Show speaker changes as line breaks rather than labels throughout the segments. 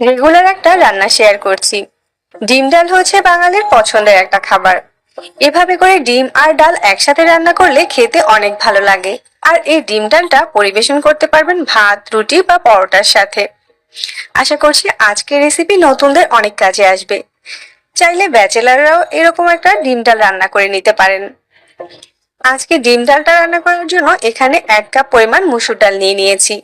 Regular একটা রান্না share করছি। ডিম ডাল হচ্ছে বাঙালির পছন্দের একটা খাবার। এভাবে করে ডিম আর ডাল একসাথে রান্না করলে খেতে অনেক ভালো লাগে। আর এই ডিম ডালটা পরিবেশন করতে পারবেন ভাত, রুটি বা পরোটার সাথে। আশা করছি আজকের রেসিপি নতুনদের অনেক কাজে আসবে। চাইলে ব্যাচেলাররাও এরকম একটা ডিম ডাল রান্না করে নিতে পারেন। আজকে ডিম ডালটা রান্না করার জন্য এখানে 1 কাপ পরিমাণ মসুর ডাল নিয়ে নিয়েছি।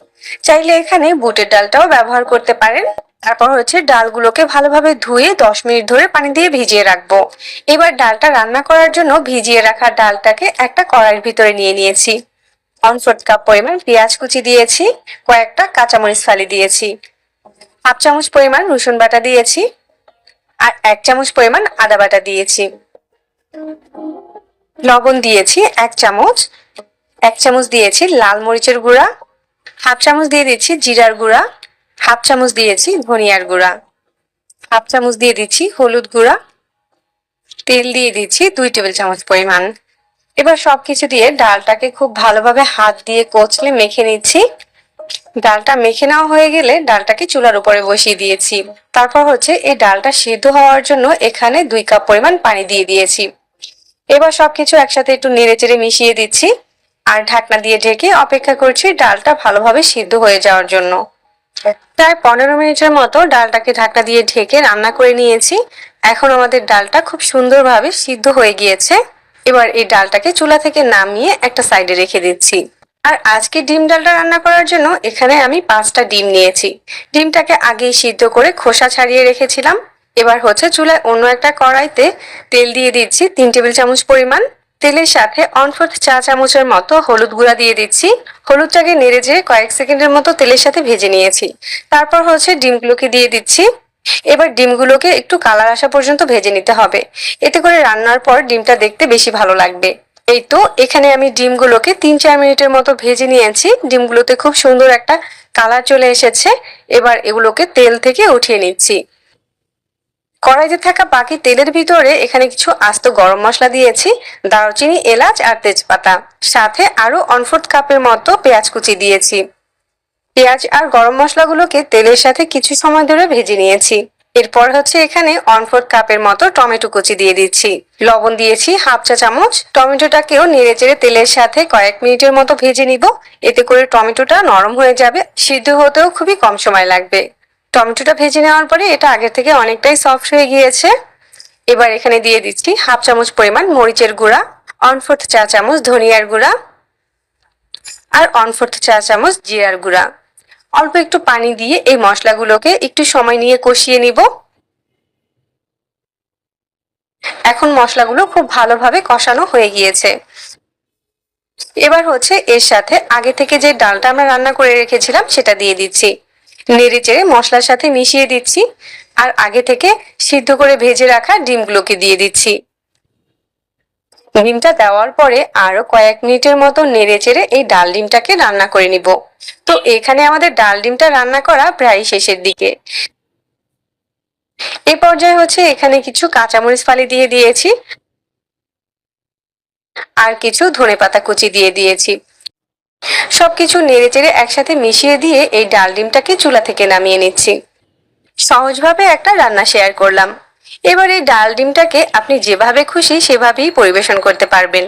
চাইলে এখানে বুটের ডালটাও ব্যবহার করতে পারেন। তারপর হচ্ছে ডালগুলোকে ভালোভাবে ধুয়ে 10 মিনিট ধরে পানি দিয়ে ভিজিয়ে রাখবো। এবার ডালটা রান্না করার জন্য ভিজিয়ে রাখা ডালটাকে একটা কড়াইয়ের ভিতরে নিয়ে নিয়েছি। 1/4 কাপ পরিমাণ পেঁয়াজ কুচি দিয়েছি, কয়েকটা কাঁচামরিচ ফালি দিয়েছি, 1/2 চামচ পরিমাণ রসুন বাটা দিয়েছি, আর 1 চামচ পরিমাণ আদা বাটা দিয়েছি। লবণ দিয়েছি 1 চামচ, 1 চামচ দিয়েছি লাল মরিচের গুঁড়া, 1/2 চামচ দিয়ে দিচ্ছি জিরার গুঁড়া, 1/2 চামচ দিয়েছি ধনিয়ার গুঁড়া, 1/2 চামচ দিয়ে দিচ্ছি হলুদ গুঁড়া, তেল দিয়ে দিচ্ছি 2 টেবিল চামচ পরিমাণ। এবার সবকিছু দিয়ে ডালটাকে খুব ভালোভাবে হাত দিয়ে কচলে মেখে নিচ্ছি। ডালটা মেখে নেওয়া হয়ে গেলে ডালটাকে চুলার উপরে বসিয়ে দিয়েছি। তারপর হচ্ছে এই ডালটা সিদ্ধ হওয়ার জন্য এখানে 2 কাপ পরিমাণ পানি দিয়ে দিয়েছি। এবার সবকিছু একসাথে একটু নেড়েচেড়ে মিশিয়ে দিচ্ছি আর ঢাকনা দিয়ে ঢেকে অপেক্ষা করছি ডালটা ভালোভাবে সিদ্ধ হয়ে যাওয়ার জন্য। প্রায় 15 মিনিটের মতো ডালটাকে ঢাকনা দিয়ে ঢেকে রান্না করে নিয়েছি। এখন আমাদের ডালটা খুব সুন্দরভাবে সিদ্ধ হয়ে গিয়েছে। এবার এই ডালটাকে চুলা থেকে নামিয়ে একটা সাইডে রেখে দিচ্ছি। আর আজকে ডিম ডালটা রান্না করার জন্য এখানে আমি 5টা ডিম নিয়েছি। ডিমটাকে আগেই সিদ্ধ করে খোসা ছাড়িয়ে রেখেছিলাম। এবার হচ্ছে চুলায় অন্য একটা কড়াইতে তেল দিয়ে দিচ্ছি 3 টেবিল চামচ পরিমাণ। তেলের সাথে 1/4 চা চামচের মতো হলুদ গুঁড়া দিয়ে দিচ্ছি। হলুদটাকে নেড়ে চেড়ে কয়েক সেকেন্ডের মতো তেলের সাথে ভেজে নিয়েছি। তারপর হচ্ছে ডিমগুলোকে দিয়ে দিচ্ছি। এবার ডিমগুলোকে একটু কালার আসা পর্যন্ত ভেজে নিতে হবে। এতে করে রান্নার পর ডিমটা দেখতে বেশি ভালো লাগবে। এই তো এখানে আমি ডিমগুলোকে 3-4 মিনিটের মতো ভেজে নিয়েছি। ডিমগুলোতে খুব সুন্দর একটা কালার চলে এসেছে। এবার এগুলোকে তেল থেকে উঠিয়ে নিচ্ছি। কড়াইতে থাকা বাকি তেলের ভিতরে এখানে কিছু আস্ত গরম মশলা দিয়েছি, দারুচিনি, এলাচ আর তেজপাতা। সাথে আরো 1/4 কাপের মতো পেঁয়াজ কুচি দিয়েছি। পেঁয়াজ আর গরম মশলাগুলোকে তেলের সাথে কিছু সময় ধরে ভেজে নিয়েছি। এরপর হচ্ছে এখানে 1/4 কাপের মতো টমেটো কুচি দিয়ে দিচ্ছি। লবণ দিয়েছি 1/2 চা চামচ। টমেটোটাকেও নেড়েচেড়ে তেলের সাথে কয়েক মিনিটের মতো ভেজে নিব। এতে করে টমেটোটা নরম হয়ে যাবে, সিদ্ধ হতেও খুবই কম সময় লাগবে। টমেটোটা ভেজে নেওয়ার পরে এটা আগে থেকে অনেকটাই সফট হয়ে গিয়েছে। এবার এখানে দিয়ে দিচ্ছি 1/2 চামচ পরিমাণ মরিচের গুঁড়া, 1/4 চা চামচ ধনিয়ার গুঁড়া আর 1/4 চা চামচ জিরার গুঁড়া। অল্প একটু পানি দিয়ে এই মশলাগুলোকে একটু সময় নিয়ে কষিয়ে নিব। এখন মশলাগুলো খুব ভালোভাবে কষানো হয়ে গিয়েছে। এবার হচ্ছে এর সাথে আগে থেকে যে ডালটা আমরা রান্না করে রেখেছিলাম সেটা দিয়ে দিচ্ছি। নেড়েচেড়ে মশলার সাথে মিশিয়ে দিচ্ছি আর আগে থেকে সিদ্ধ করে ভেজে রাখা ডিমগুলোকে দিয়ে দিচ্ছি। ডিমটা দেওয়ার পরে আরো কয়েক মিনিটের মতো নেড়েচেড়ে এই ডাল ডিমটাকে রান্না করে নিব। তো এখানে আমাদের ডাল ডিমটা রান্না করা প্রায় শেষের দিকে। এই পর্যায়ে হচ্ছে এখানে কিছু কাঁচামরিচ ফালি দিয়ে দিয়েছি আর কিছু ধনেপাতা কুচি দিয়ে দিয়েছি। সবকিছু নেড়েচেড়ে একসাথে মিশিয়ে দিয়ে এই ডাল ডিমটাকে চুলা থেকে নামিয়ে নিচ্ছি। সহজভাবে একটা রান্না শেয়ার করলাম। এবার এই ডাল ডিমটাকে আপনি যেভাবে খুশি সেভাবেই পরিবেশন করতে পারবেন।